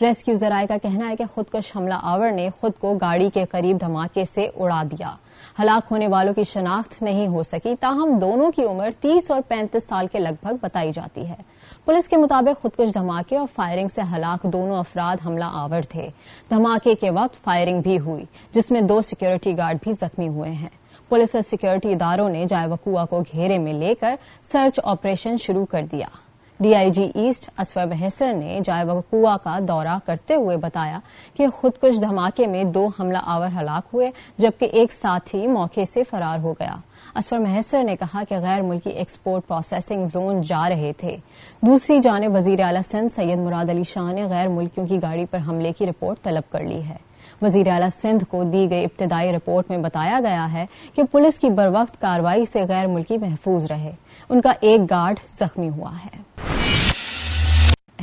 Rescue ذرائع کا کہنا ہے کہ خودکش حملہ آور نے خود کو گاڑی کے قریب دھماکے سے اڑا دیا۔ ہلاک ہونے والوں کی شناخت نہیں ہو سکی، تاہم دونوں کی عمر 30 اور 35 سال کے لگ بھگ بتائی جاتی ہے۔ پولیس کے مطابق خودکش دھماکے اور فائرنگ سے ہلاک دونوں افراد حملہ آور تھے۔ دھماکے کے وقت فائرنگ بھی ہوئی جس میں 2 سیکیورٹی گارڈ بھی زخمی ہوئے ہیں۔ پولیس اور سیکیورٹی اداروں نے جائے وقوع کو گھیرے میں لے کر سرچ آپریشن شروع کر دیا۔ D I G asset Asfar محسر نے جائے وقوع کا دورہ کرتے ہوئے بتایا کہ خودکش دھماکے میں 2 حملہ آور ہلاک ہوئے جبکہ ایک ساتھی موقع سے فرار ہو گیا۔ اسفر محسر نے کہا کہ غیر ملکی ایکسپورٹ پروسیسنگ زون جا رہے تھے۔ دوسری جانب وزیر اعلی سندھ سید مراد علی شاہ نے غیر ملکیوں کی گاڑی پر حملے کی رپورٹ طلب کر لی ہے۔ وزیر اعلی سندھ کو دی گئی ابتدائی رپورٹ میں بتایا گیا ہے کہ پولیس کی بروقت کارروائی سے غیر ملکی محفوظ رہے۔ ان کا ایک گارڈ زخمی ہوا ہے۔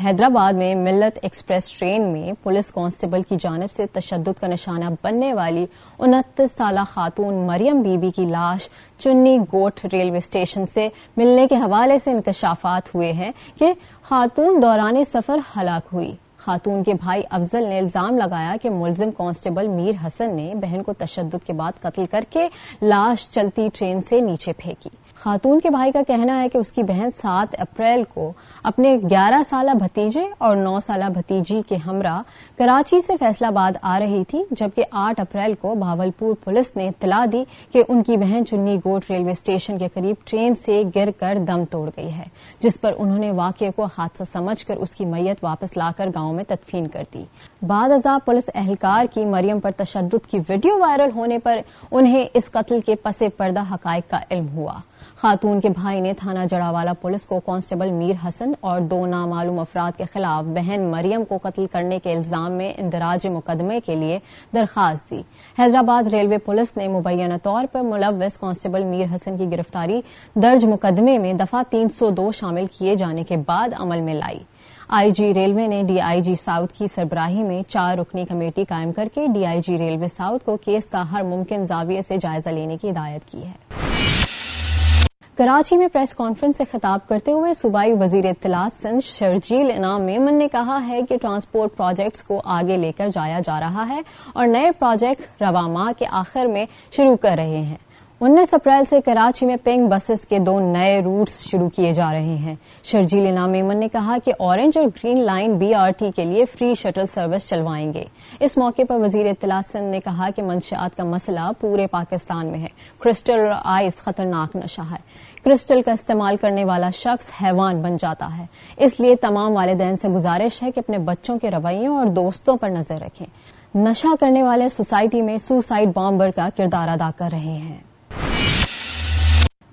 حیدرآباد میں ملت ایکسپریس ٹرین میں پولیس کانسٹیبل کی جانب سے تشدد کا نشانہ بننے والی 29 سالہ خاتون مریم بی بی کی لاش چنی گوٹ ریلوے اسٹیشن سے ملنے کے حوالے سے انکشافات ہوئے ہیں کہ خاتون دوران سفر ہلاک ہوئی۔ خاتون کے بھائی افضل نے الزام لگایا کہ ملزم کانسٹیبل میر حسن نے بہن کو تشدد کے بعد قتل کر کے لاش چلتی ٹرین سے نیچے پھینکی۔ خاتون کے بھائی کا کہنا ہے کہ اس کی بہن 7 اپریل کو اپنے 11 سالہ بھتیجے اور 9 سالہ بھتیجی کے ہمراہ کراچی سے فیصل آباد آ رہی تھی، جبکہ 8 اپریل کو بھاولپور پولیس نے اطلاع دی کہ ان کی بہن چنی گوٹ ریلوے اسٹیشن کے قریب ٹرین سے گر کر دم توڑ گئی ہے، جس پر انہوں نے واقعے کو حادثہ سمجھ کر اس کی میت واپس لا کر گاؤں میں تدفین کر دی۔ بعد ازاں پولیس اہلکار کی مریم پر تشدد کی ویڈیو وائرل ہونے پر انہیں اس قتل کے پس پردہ حقائق کا علم ہوا۔ خاتون کے بھائی نے تھانہ جڑاوالا پولیس کو کانسٹیبل میر حسن اور 2 نامعلوم افراد کے خلاف بہن مریم کو قتل کرنے کے الزام میں اندراج مقدمے کے لیے درخواست دی۔ حیدرآباد ریلوے پولیس نے مبینہ طور پر ملوث کانسٹیبل میر حسن کی گرفتاری درج مقدمے میں دفعہ 302 شامل کیے جانے کے بعد عمل میں لائی۔ آئی جی ریلوے نے ڈی آئی جی ساؤتھ کی سربراہی میں 4 رکنی کمیٹی قائم کر کے D I G railway south کو کیس کا ہر ممکن زاویے سے جائزہ لینے کی ہدایت کی ہے۔ کراچی میں پریس کانفرنس سے خطاب کرتے ہوئے صوبائی وزیر اطلاعات سندھ شرجیل انعام میمن نے کہا ہے کہ ٹرانسپورٹ پروجیکٹس کو آگے لے کر جایا جا رہا ہے اور نئے پروجیکٹ رواں ماہ کے آخر میں شروع کر رہے ہیں۔ 19 اپریل سے کراچی میں پنک بسز کے 2 نئے روٹس شروع کیے جا رہے ہیں۔ شرجیل انعام میمن نے کہا کہ اورنج اور گرین لائن BRT کے لیے فری شٹل سروس چلوائیں گے۔ اس موقع پر وزیر اطلاعات سندھ نے کہا کہ منشیات کا مسئلہ پورے پاکستان میں ہے۔ کرسٹل اور آئس خطرناک نشہ ہے۔ کرسٹل کا استعمال کرنے والا شخص حیوان بن جاتا ہے، اس لیے تمام والدین سے گزارش ہے کہ اپنے بچوں کے رویوں اور دوستوں پر نظر رکھیں۔ نشہ کرنے والے سوسائٹی میں سوسائڈ بامبر کا کردار ادا کر رہے ہیں۔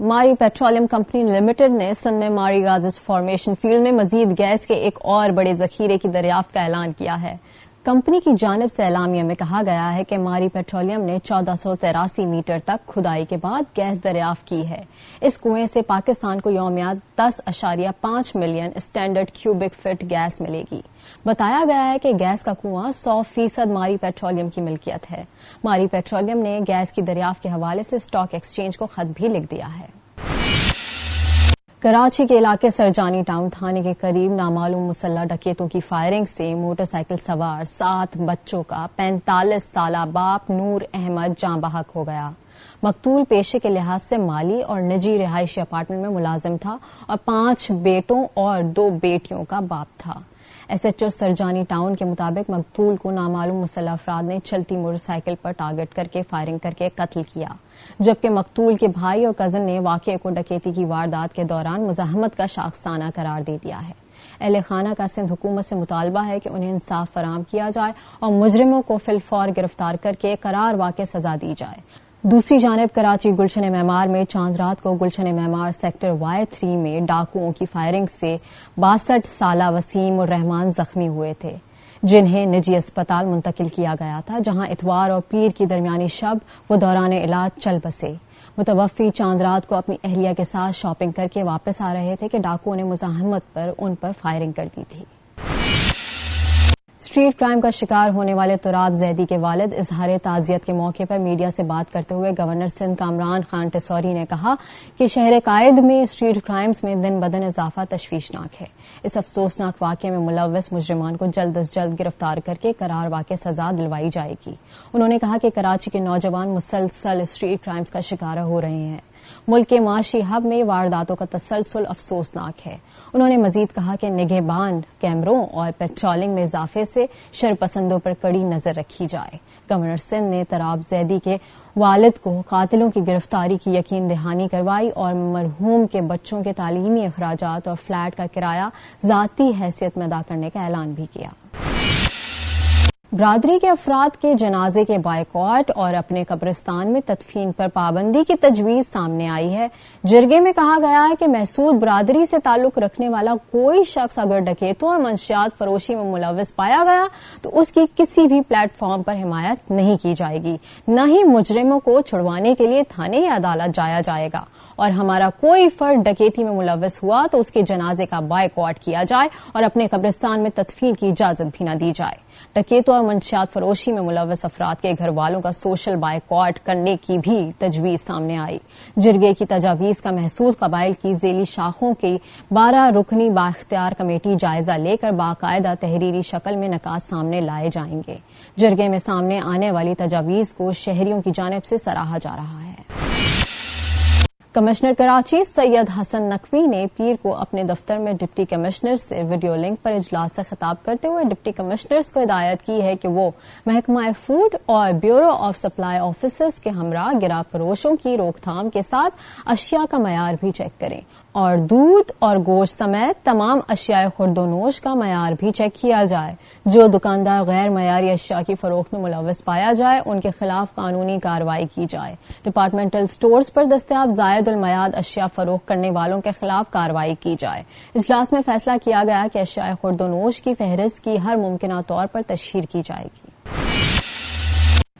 ماری پیٹرولیم کمپنی لمیٹڈ نے سندھ میں ماری غازز فارمیشن فیلڈ میں مزید گیس کے ایک اور بڑے ذخیرے کی دریافت کا اعلان کیا ہے۔ کمپنی کی جانب سے اعلامیہ میں کہا گیا ہے کہ ماری پیٹرولیم نے 1483 میٹر تک کھدائی کے بعد گیس دریافت کی ہے۔ اس کنویں سے پاکستان کو یومیہ 10.5 million standard cubic feet gas ملے گی۔ بتایا گیا ہے کہ گیس کا کنواں 100% ماری پیٹرولیم کی ملکیت ہے۔ ماری پیٹرولیم نے گیس کی دریافت کے حوالے سے اسٹاک ایکسچینج کو خط بھی لکھ دیا ہے۔ کراچی کے علاقے سرجانی ٹاؤن تھانے کے قریب نامعلوم مسلح ڈکیتوں کی فائرنگ سے موٹر سائیکل سوار 7 بچوں کا 45 سالہ باپ نور احمد جاں بحق ہو گیا۔ مقتول پیشے کے لحاظ سے مالی اور نجی رہائشی اپارٹمنٹ میں ملازم تھا اور 5 بیٹوں اور 2 بیٹیوں کا باپ تھا۔ S H O Surjani town کے مطابق مقتول کو نامعلوم مسلح افراد نے چلتی موٹر سائیکل پر ٹارگٹ کر کے فائرنگ کر کے قتل کیا، جبکہ مقتول کے بھائی اور کزن نے واقعے کو ڈکیتی کی واردات کے دوران مزاحمت کا شاخسانہ قرار دے دیا ہے۔ اہل خانہ کا سندھ حکومت سے مطالبہ ہے کہ انہیں انصاف فراہم کیا جائے اور مجرموں کو فی الفور گرفتار کر کے قرار واقع سزا دی جائے۔ دوسری جانب کراچی گلشن معمار میں چاند رات کو گلشن معمار سیکٹر Y3 میں ڈاکوؤں کی فائرنگ سے 62 سالہ وسیم الرحمان زخمی ہوئے تھے، جنہیں نجی اسپتال منتقل کیا گیا تھا، جہاں اتوار اور پیر کی درمیانی شب وہ دوران علاج چل بسے۔ متوفی چاند رات کو اپنی اہلیہ کے ساتھ شاپنگ کر کے واپس آ رہے تھے کہ ڈاکوؤں نے مزاحمت پر ان پر فائرنگ کر دی تھی۔ اسٹریٹ کرائم کا شکار ہونے والے تراب زیدی کے والد اظہار تعزیت کے موقع پر میڈیا سے بات کرتے ہوئے گورنر سندھ کامران خان ٹسوری نے کہا کہ شہر قائد میں اسٹریٹ کرائمز میں دن بدن اضافہ تشویشناک ہے. اس افسوسناک واقعے میں ملوث مجرمان کو جلد از جلد گرفتار کر کے قرار واقع سزا دلوائی جائے گی. انہوں نے کہا کہ کراچی کے نوجوان مسلسل اسٹریٹ کرائمز کا شکار ہو رہے ہیں. ملک کے معاشی ہب میں وارداتوں کا تسلسل افسوسناک ہے. انہوں نے مزید کہا کہ نگہبان کیمروں اور پیٹرولنگ میں اضافے سے شرپسندوں پر کڑی نظر رکھی جائے. گورنر سندھ نے تراب زیدی کے والد کو قاتلوں کی گرفتاری کی یقین دہانی کروائی اور مرحوم کے بچوں کے تعلیمی اخراجات اور فلیٹ کا کرایہ ذاتی حیثیت میں ادا کرنے کا اعلان بھی کیا. برادری کے افراد کے جنازے کے بائیکاٹ اور اپنے قبرستان میں تدفین پر پابندی کی تجویز سامنے آئی ہے. جرگے میں کہا گیا ہے کہ محسود برادری سے تعلق رکھنے والا کوئی شخص اگر ڈکیتوں اور منشیات فروشی میں ملوث پایا گیا تو اس کی کسی بھی پلیٹ فارم پر حمایت نہیں کی جائے گی. نہ ہی مجرموں کو چھڑوانے کے لیے تھانے یا عدالت جایا جائے گا. اور ہمارا کوئی فرد ڈکیتی میں ملوث ہوا تو اس کے جنازے کا بائیکاٹ کیا جائے اور اپنے قبرستان میں تدفین کی اجازت بھی نہ دی جائے. ڈکیتوں اور منشیات فروشی میں ملوث افراد کے گھر والوں کا سوشل بائیکاٹ کرنے کی بھی تجویز سامنے آئی. جرگے کی تجاویز کا محسوس قبائل کی ذیلی شاخوں کی 12 رکنی بااختیار کمیٹی جائزہ لے کر باقاعدہ تحریری شکل میں نکات سامنے لائے جائیں گے. جرگے میں سامنے آنے والی تجاویز کو شہریوں کی جانب سے سراہا جا رہا ہے. کمشنر کراچی سید حسن نقوی نے پیر کو اپنے دفتر میں ڈپٹی کمشنر سے ویڈیو لنک پر اجلاس سے خطاب کرتے ہوئے ڈپٹی کمشنرز کو ہدایت کی ہے کہ وہ محکمہ فوڈ اور بیورو آف سپلائی آفیسرز کے ہمراہ گرا فروشوں کی روک تھام کے ساتھ اشیاء کا معیار بھی چیک کریں اور دودھ اور گوشت سمیت تمام اشیاء خورد و نوش کا معیار بھی چیک کیا جائے. جو دکاندار غیر معیاری اشیاء کی فروخت میں ملوث پایا جائے ان کے خلاف قانونی کارروائی کی جائے. ڈپارٹمنٹل سٹورز پر دستیاب زائد المیعاد اشیاء فروخت کرنے والوں کے خلاف کارروائی کی جائے. اجلاس میں فیصلہ کیا گیا کہ اشیاء خورد و نوش کی فہرست کی ہر ممکنہ طور پر تشہیر کی جائے گی.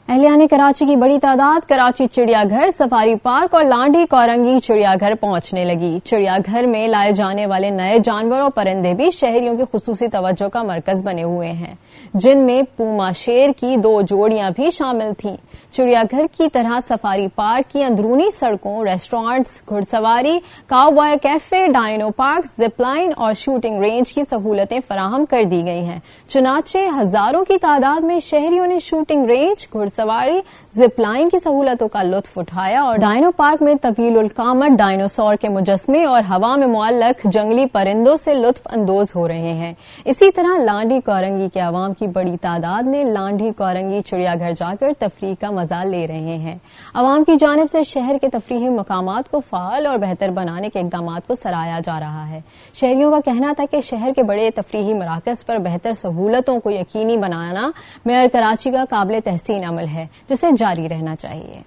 اہلیان کراچی کی بڑی تعداد کراچی چڑیا گھر، سفاری پارک اور لانڈی کورنگی چڑیا گھر پہنچنے لگی. چڑیا گھر میں لائے جانے والے نئے جانور اور پرندے بھی شہریوں کی خصوصی توجہ کا مرکز بنے ہوئے ہیں، جن میں پوما شیر کی 2 جوڑیاں بھی شامل تھیں. چڑیا گھر کی طرح سفاری پارک کی اندرونی سڑکوں، ریسٹورانٹس، گھڑ سواری، cowboy cafe, dino park, zip line اور شوٹنگ رینج کی سہولتیں فراہم کر دی گئی ہیں. چنانچہ ہزاروں کی تعداد میں شہریوں نے شوٹنگ رینج، گھڑ سواری، زپ لائن کی سہولتوں کا لطف اٹھایا اور ڈائنو پارک میں طویل القامت ڈائنوسور کے مجسمے اور ہوا میں معلق جنگلی پرندوں سے لطف اندوز ہو رہے ہیں. اسی طرح لانڈی کورنگی کے عوام کی بڑی تعداد نے لانڈی کورنگی چڑیا گھر جا کر تفریح کا مزہ لے رہے ہیں. عوام کی جانب سے شہر کے تفریحی مقامات کو فعال اور بہتر بنانے کے اقدامات کو سراہا جا رہا ہے. شہریوں کا کہنا تھا کہ شہر کے بڑے تفریحی مراکز پر بہتر سہولتوں کو یقینی بنانا میئر کراچی کا قابل تحسین عمل ہے جسے جاری رہنا چاہیے.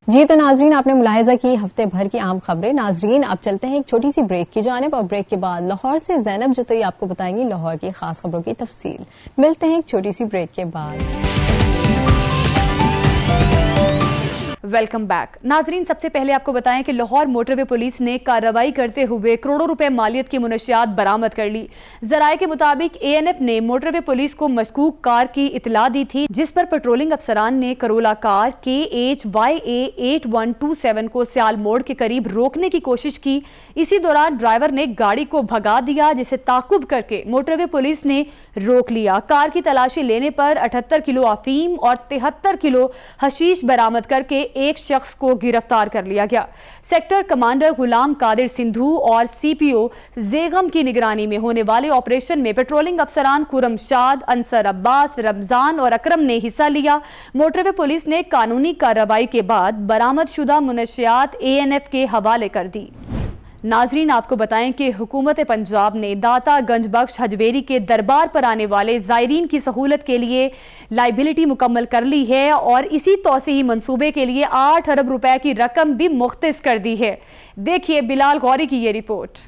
جی تو ناظرین، آپ نے ملاحظہ کی ہفتے بھر کی اہم خبریں. ناظرین اب چلتے ہیں ایک چھوٹی سی بریک کی جانب اور بریک کے بعد لاہور سے زینب جتوئی آپ کو بتائیں گی لاہور کی خاص خبروں کی تفصیل. ملتے ہیں ایک چھوٹی سی بریک کے بعد. Welcome back. ناظرین، سب سے پہلے آپ کو بتائیں کہ لاہور موٹر وے پولیس نے کارروائی کرتے ہوئے کروڑوں روپے مالیت کی منشیات برآمد کر لی. ذرائع کے مطابق ANF نے موٹر وے پولیس کو مشکوک کار کی اطلاع دی تھی جس پر پیٹرولنگ افسران نے کرولا کار KHYA 8127 کو سیال موڑ کے قریب روکنے کی کوشش کی. اسی دوران ڈرائیور نے گاڑی کو بھگا دیا جسے تعاقب کر کے موٹر وے پولیس نے روک لیا. کار کی تلاشی لینے پر 78 کلو افیم اور 73 کلو حشیش برآمد کر کے ایک شخص کو گرفتار کر لیا گیا. سیکٹر کمانڈر غلام قادر سندھو اور CPO زیغم کی نگرانی میں ہونے والے آپریشن میں پیٹرولنگ افسران خرم شاد، انصر عباس، رمضان اور اکرم نے حصہ لیا. موٹر وے پولیس نے قانونی کارروائی کے بعد برآمد شدہ منشیات ANF کے حوالے کر دی. ناظرین، آپ کو بتائیں کہ حکومت پنجاب نے داتا گنج بخش حجویری کے دربار پر آنے والے زائرین کی سہولت کے لیے لائبلٹی مکمل کر لی ہے اور اسی توسیعی منصوبے کے لیے 8 ارب روپے کی رقم بھی مختص کر دی ہے. دیکھیے بلال غوری کی یہ رپورٹ.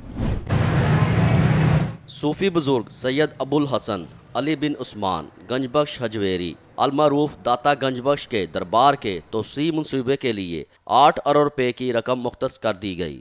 صوفی بزرگ سید ابو الحسن علی بن عثمان گنج بخش حجویری المعروف داتا گنج بخش کے دربار کے توسیع منصوبے کے لیے 8 ارب روپے کی رقم مختص کر دی گئی.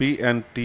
PNT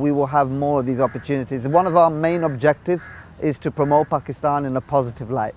we will have more of these opportunities. One of our main objectives is to promote Pakistan in a positive light.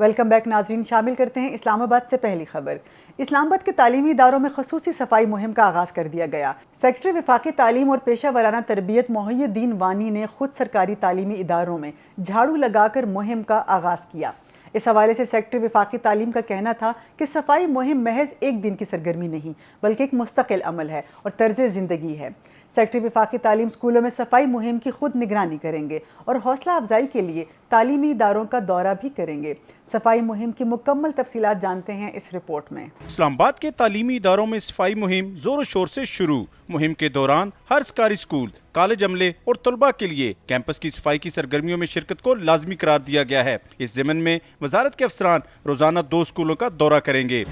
Welcome back ناظرین، شامل کرتے ہیں اسلام آباد سے پہلی خبر۔ اسلام آباد کے تعلیمی اداروں میں خصوصی صفائی مہم کا آغاز کر دیا گیا۔ سیکرٹری وفاقی تعلیم اور پیشہ ورانہ تربیت محی الدین وانی نے خود سرکاری تعلیمی اداروں میں جھاڑو لگا کر مہم کا آغاز کیا۔ اس حوالے سے سیکرٹری وفاقی تعلیم کا کہنا تھا کہ صفائی مہم محض ایک دن کی سرگرمی نہیں بلکہ ایک مستقل عمل ہے اور طرز زندگی ہے۔ سیکرٹری وفاقی تعلیم اسکولوں میں صفائی مہم کی خود نگرانی کریں گے اور حوصلہ افزائی کے لیے تعلیمی اداروں کا دورہ بھی کریں گے۔ صفائی مہم کی مکمل تفصیلات جانتے ہیں اس رپورٹ میں۔ اسلام آباد کے تعلیمی اداروں میں صفائی مہم زور و شور سے شروع۔ مہم کے دوران ہر سرکاری اسکول، کالج عملے اور طلباء کے لیے کیمپس کی صفائی کی سرگرمیوں میں شرکت کو لازمی قرار دیا گیا ہے۔ اس ضمن میں وزارت کے افسران روزانہ 2 اسکولوں کا دورہ کریں گے۔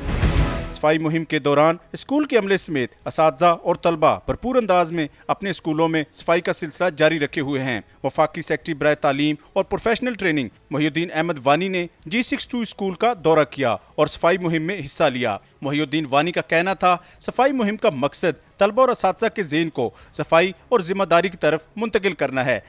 صفائی مہم کے دوران اسکول کے عملے سمیت اساتذہ اور طلباء بھرپور انداز میں اپنے اسکولوں میں صفائی کا سلسلہ جاری رکھے ہوئے ہیں۔ وفاقی سیکرٹری برائے تعلیم اور پروفیشنل ٹریننگ محی الدین احمد وانی نے G62 اسکول کا دورہ کیا اور صفائی مہم میں حصہ لیا۔ محی الدین وانی کا کہنا تھا صفائی مہم کا مقصد طلباء اور اساتذہ کے ذہن کو صفائی اور ذمہ داری کی طرف منتقل کرنا ہے۔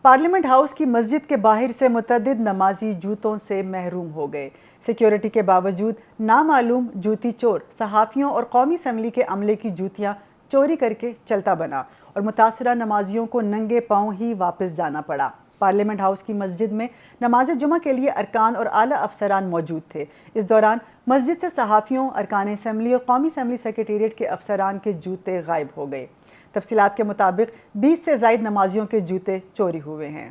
پارلیمنٹ ہاؤس کی مسجد کے باہر سے متعدد نمازی جوتوں سے محروم ہو گئے۔ سیکیورٹی کے باوجود نامعلوم جوتی چور صحافیوں اور قومی اسمبلی کے عملے کی جوتیاں چوری کر کے چلتا بنا اور متاثرہ نمازیوں کو ننگے پاؤں ہی واپس جانا پڑا۔ پارلیمنٹ ہاؤس کی مسجد میں نماز جمعہ کے لیے ارکان اور اعلیٰ افسران موجود تھے۔ اس دوران مسجد سے صحافیوں، ارکان اسمبلی اور قومی اسمبلی سیکریٹریٹ کے افسران کے جوتے غائب ہو گئے۔ تفصیلات کے مطابق 20 سے زائد نمازیوں کے جوتے چوری ہوئے ہیں۔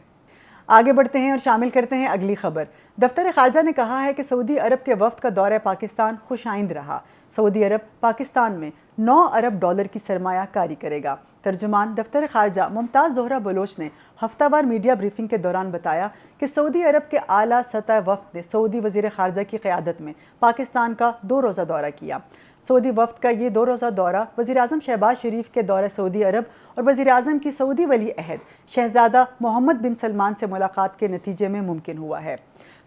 آگے بڑھتے ہیں اور شامل کرتے ہیں اگلی خبر۔ دفتر خارجہ نے کہا ہے کہ سعودی عرب کے وفد کا دورہ پاکستان خوش آئند رہا۔ سعودی عرب پاکستان میں 9 ارب ڈالر کی سرمایہ کاری کرے گا۔ ترجمان دفتر خارجہ ممتاز زہرہ بلوچ نے ہفتہ وار میڈیا بریفنگ کے دوران بتایا کہ سعودی عرب کے اعلیٰ سطح وفد نے سعودی وزیر خارجہ کی قیادت میں پاکستان کا 2 روزہ دورہ کیا۔ سعودی وفد کا یہ 2 روزہ دورہ وزیراعظم شہباز شریف کے دورہ سعودی عرب اور وزیراعظم کی سعودی ولی عہد شہزادہ محمد بن سلمان سے ملاقات کے نتیجے میں ممکن ہوا ہے۔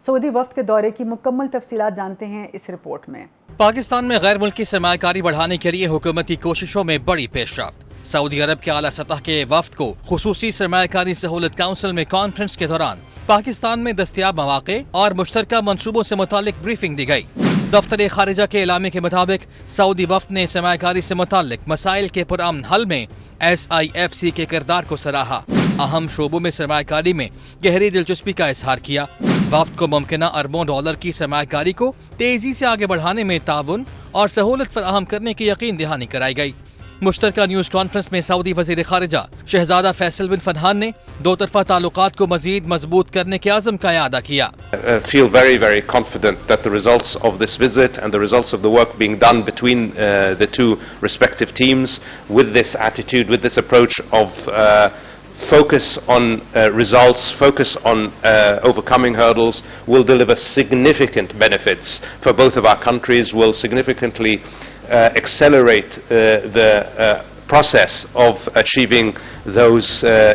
سعودی وفد کے دورے کی مکمل تفصیلات جانتے ہیں اس رپورٹ میں۔ پاکستان میں غیر ملکی سرمایہ کاری بڑھانے کے لیے حکومتی کوششوں میں بڑی پیش رفت۔ سعودی عرب کے اعلیٰ سطح کے وفد کو خصوصی سرمایہ کاری سہولت کونسل میں کانفرنس کے دوران پاکستان میں دستیاب مواقع اور مشترکہ منصوبوں سے متعلق بریفنگ دی گئی۔ دفتر خارجہ کے اعلامیہ کے مطابق سعودی وفد نے سرمایہ کاری سے متعلق مسائل کے پرامن حل میں SIFC کے کردار کو سراہا۔ اہم شعبوں میں سرمایہ کاری میں گہری دلچسپی کا اظہار کیا۔ وفد کو ممکنہ اربوں ڈالر کی سرمایہ کاری کو تیزی سے آگے بڑھانے میں تعاون اور سہولت فراہم کرنے کی یقین دہانی کرائی گئی۔ مشترکہ نیوز کانفرنس میں سعودی وزیر خارجہ شہزادہ فیصل بن فرحان نے 2 طرفہ تعلقات کو مزید مضبوط کرنے کے عزم کا اعادہ کیا۔ feel very confident that the results of this visit and the results of the work being done between the 2 respective teams with this attitude, with this approach of focus on results, focus on overcoming hurdles will deliver significant benefits for both of our countries, will significantly accelerate the process of achieving those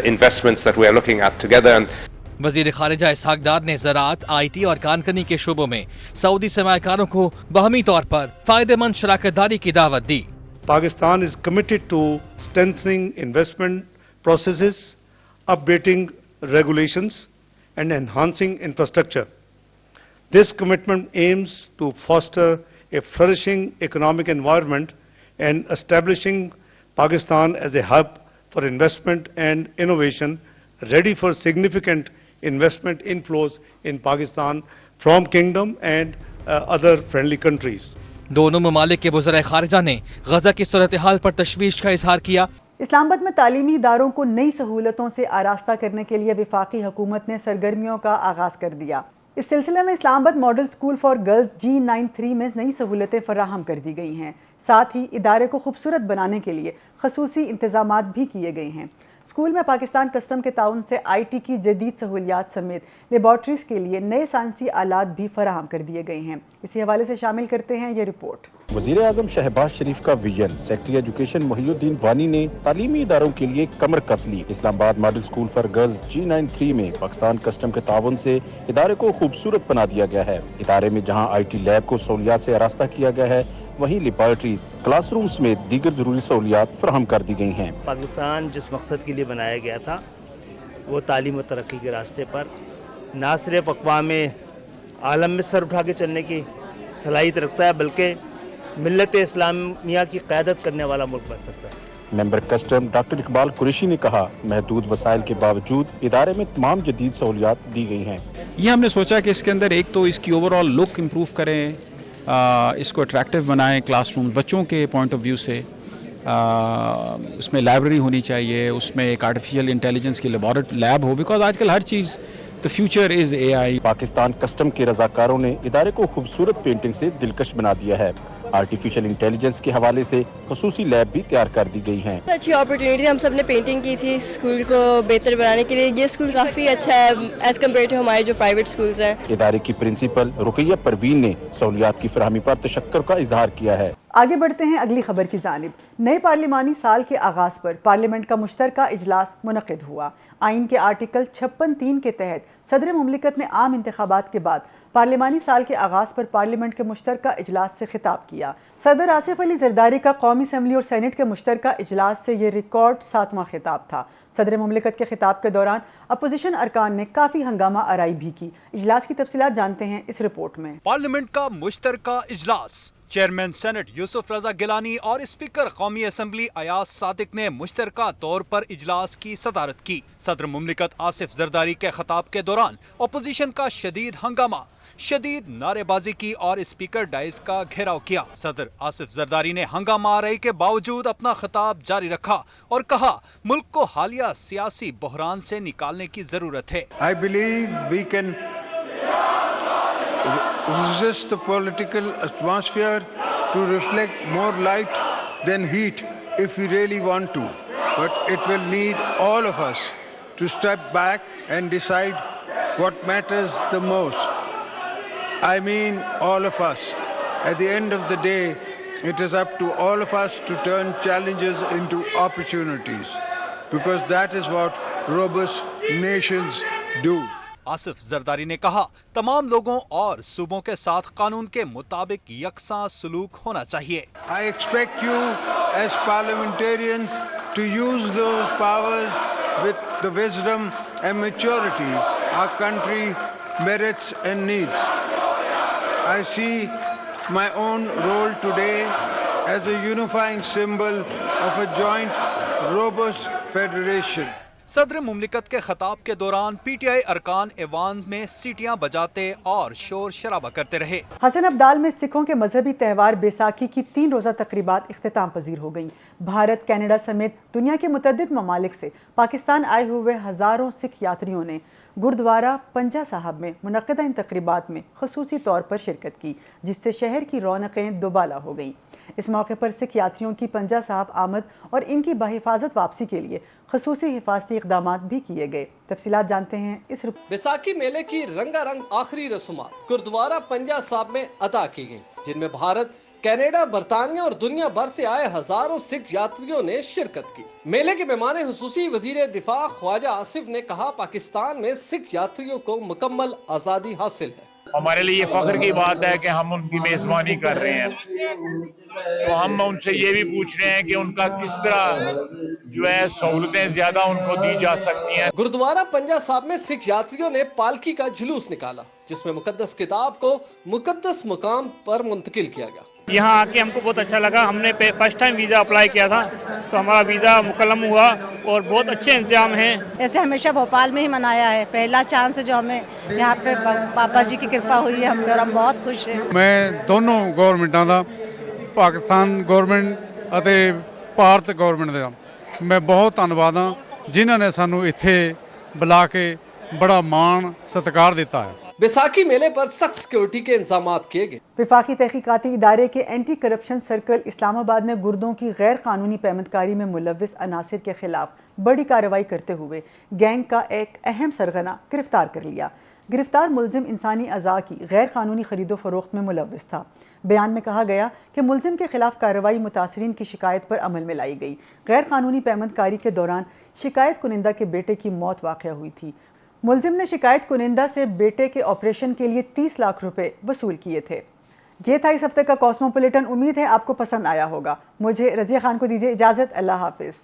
investments that we are looking at together. وزیر خارجہ اسحاق ڈار نے زراعت، IT اور کانکنی کے شعبوں میں سعودی سرمایہ کاروں کو باہمی طور پر فائدہ مند شراکت داری کی دعوت دی۔ Pakistan is committed to strengthening investment processes, updating regulations and enhancing infrastructure. This commitment aims to foster a flourishing economic environment and establishing Pakistan as a hub for investment and innovation, ready for significant investment inflows in Pakistan from Kingdom and other friendly countries. دونوں ممالک کے وزراء خارجہ نے غزہ کی صورتحال پر تشویش کا اظہار کیا۔ اسلام آباد میں تعلیمی اداروں کو نئی سہولتوں سے آراستہ کرنے کے لیے وفاقی حکومت نے سرگرمیوں کا آغاز کر دیا۔ اس سلسلے میں اسلام آباد model school for girls G93 میں نئی سہولتیں فراہم کر دی گئی ہیں۔ ساتھ ہی ادارے کو خوبصورت بنانے کے لیے خصوصی انتظامات بھی کیے گئے ہیں۔ اسکول میں پاکستان کسٹم کے تعاون سے IT کی جدید سہولیات سمیت لیبارٹریز کے لیے نئے سائنسی آلات بھی فراہم کر دیے گئے ہیں۔ اسی حوالے سے شامل کرتے ہیں یہ رپورٹ۔ وزیر اعظم شہباز شریف کا ویژن، سیکرٹری ایجوکیشن محی الدین وانی نے تعلیمی اداروں کے لیے کمر کس لی۔ اسلام آباد model school for girls G93 میں پاکستان کسٹم کے تعاون سے ادارے کو خوبصورت بنا دیا گیا ہے۔ ادارے میں جہاں IT لیب کو سہولیات سے آراستہ کیا گیا ہے، وہیں لیبارٹریز، کلاس روم سمیت دیگر ضروری سہولیات فراہم کر دی گئی ہیں۔ پاکستان جس مقصد کے لیے بنایا گیا تھا وہ تعلیم و ترقی کے راستے پر نہ صرف اقوام عالم میں سر اٹھا کے چلنے کی صلاحیت رکھتا ہے، بلکہ ملت اسلامیہ کی قیادت کرنے والا ملک بن سکتا ہے۔ ممبر کسٹم ڈاکٹر اقبال قریشی نے کہا محدود وسائل کے باوجود ادارے میں تمام جدید سہولیات دی گئی ہیں۔ یہ ہم نے سوچا کہ اس کے اندر ایک تو اس کی اوور آل لک امپروو کریں، اس کو اٹریکٹیو بنائیں کلاس روم بچوں کے پوائنٹ آف ویو سے، اس میں لائبریری ہونی چاہیے، اس میں ایک آرٹیفیشل انٹیلیجنس کی لیب ہو، بیکاز آج کل ہر چیز the future is AI۔ Pakistan custom کے رضاکاروں نے ادارے کو خوبصورت پینٹنگ سے دلکش بنا دیا ہے۔ آرٹیفیشل انٹیلیجنس کے حوالے سے خصوصی لیب بھی تیار کر دی گئی ہیں۔ اچھی اپرچونیٹی، ہم سب نے پینٹنگ کی تھی اسکول کو بہتر بنانے کے لیے۔ یہ اسکول کافی اچھا ہے ایز کمپیئر ٹو ہمارے جو پرائیویٹ اسکولز ہیں۔ ادارے کی پرنسپل رقیہ پروین نے سہولیات کی فراہمی پر تشکر کا اظہار کیا ہے۔ آگے بڑھتے ہیں اگلی خبر کی جانب۔ نئے پارلیمانی سال کے آغاز پر پارلیمنٹ کا مشترکہ اجلاس منعقد ہوا۔ آئین کے آرٹیکل 56(3) کے تحت صدر مملکت نے عام انتخابات کے بعد پارلیمانی سال کے آغاز پر پارلیمنٹ کے مشترکہ اجلاس سے خطاب کیا۔ صدر آصف علی زرداری کا قومی اسمبلی اور سینٹ کے مشترکہ اجلاس سے یہ ریکارڈ 7واں خطاب تھا۔ صدر مملکت کے خطاب کے دوران اپوزیشن ارکان نے کافی ہنگامہ آرائی بھی کی۔ اجلاس کی تفصیلات جانتے ہیں اس رپورٹ میں۔ پارلیمنٹ کا مشترکہ اجلاس، چیئرمین سینٹ یوسف رضا گیلانی اور اسپیکر قومی اسمبلی ایاز صادق نے مشترکہ طور پر اجلاس کی صدارت کی۔ صدر مملکت آصف زرداری کے خطاب کے دوران اپوزیشن کا شدید ہنگامہ، شدید نعرے بازی کی اور اسپیکر ڈائز کا گھیراؤ کیا۔ صدر آصف زرداری نے ہنگامہ آرائی کے باوجود اپنا خطاب جاری رکھا اور کہا ملک کو حالیہ سیاسی بحران سے نکالنے کی ضرورت ہے۔ I believe we can resist the political atmosphere to reflect more light than heat if we really want to. But it will need all of us to step back and decide what matters the most. I mean all of us. At the end of the day, it is up to all of us to turn challenges into opportunities, because that is what robust nations do. Asif Zardari نے کہا تمام لوگوں اور صوبوں کے ساتھ قانون کے مطابق یکساں سلوک ہونا چاہیے۔ I expect you as parliamentarians to use those powers with the wisdom and maturity our country merits and needs. I see my own role today as a unifying symbol of a joint, robust federation. صدر مملکت کے خطاب کے دوران P T I ارکان ایوان میں سیٹیاں بجاتے اور شور شرابہ کرتے رہے۔ حسن ابدال میں سکھوں کے مذہبی تہوار بیساکھی کی 3 روزہ تقریبات اختتام پذیر ہو گئیں۔ بھارت، کینیڈا سمیت دنیا کے متعدد ممالک سے پاکستان آئے ہوئے ہزاروں سکھ یاتریوں نے گردوارہ پنجہ صاحب میں منعقدہ ان تقریبات میں خصوصی طور پر شرکت کی، جس سے شہر کی رونقیں دوبالا ہو گئیں۔ اس موقع پر سکھ یاتریوں کی پنجہ صاحب آمد اور ان کی بحفاظت واپسی کے لیے خصوصی حفاظتی اقدامات بھی کیے گئے۔ تفصیلات جانتے ہیں اس بیساکھی میلے کی رنگا رنگ آخری رسومات گردوارہ پنجہ صاحب میں ادا کی گئیں، جن میں بھارت، کینیڈا، برطانیہ اور دنیا بھر سے آئے ہزاروں سکھ یاتریوں نے شرکت کی۔ میلے کے مہمان خصوصی وزیر دفاع خواجہ آصف نے کہا پاکستان میں سکھ یاتریوں کو مکمل آزادی حاصل ہے۔ ہمارے لیے یہ فخر کی بات ہے کہ ہم ان کی میزبانی کر رہے ہیں، تو ہم ان سے یہ بھی پوچھ رہے ہیں کہ ان کا کس طرح جو ہے سہولتیں زیادہ ان کو دی جا سکتی ہیں۔ گردوارہ پنجہ صاحب میں سکھ یاتریوں نے پالکی کا جلوس نکالا، جس میں مقدس کتاب کو مقدس مقام پر منتقل کیا گیا۔ یہاں آ کے ہم کو بہت اچھا لگا۔ ہم نے فرسٹ ٹائم ویزا اپلائی کیا تھا تو ہمارا ویزا مکمل ہوا اور بہت اچھے انتظام ہیں۔ ایسے ہمیشہ بھوپال میں ہی منایا ہے، پہلا چانس ہے جو ہمیں یہاں پہ پاپا جی کی کرپا ہوئی ہے ہم پہ اور ہم بہت خوش ہیں۔ میں دونوں گورنمنٹਾਂ ਦਾ ਪਾਕਿਸਤਾਨ ਗਵਰਨਮੈਂਟ ਅਤੇ ਭਾਰਤ ਗਵਰਨਮੈਂਟ ਦਾ ਮੈਂ ਬਹੁਤ ਧੰਨਵਾਦ ਹਾਂ ਜਿਨ੍ਹਾਂ ਨੇ ਸਾਨੂੰ ਇੱਥੇ ਬੁਲਾ ਕੇ ਬੜਾ ਮਾਣ ਸਤਿਕਾਰ ਦਿੱਤਾ ہے۔ بیساکھی میلے پر سخت سیکیورٹی کے انتظامات کیے گئے۔ وفاقی تحقیقاتی ادارے کے اینٹی کرپشن سرکل اسلام آباد نے گردوں کی غیر قانونی پیمندکاری میں ملوث عناصر کے خلاف بڑی کارروائی کرتے ہوئے گینگ کا ایک اہم سرغنہ گرفتار کر لیا۔ گرفتار ملزم انسانی اعضاء کی غیر قانونی خرید و فروخت میں ملوث تھا۔ بیان میں کہا گیا کہ ملزم کے خلاف کارروائی متاثرین کی شکایت پر عمل میں لائی گئی۔ غیر قانونی پیمندکاری کے دوران شکایت کنندہ کے بیٹے کی موت واقع ہوئی تھی۔ ملزم نے شکایت کنندہ سے بیٹے کے آپریشن کے لیے 30 لاکھ روپے وصول کیے تھے۔ یہ تھا اس ہفتے کا کاسموپولیٹن۔ امید ہے آپ کو پسند آیا ہوگا۔ مجھے رضیہ خان کو دیجیے اجازت۔ اللہ حافظ۔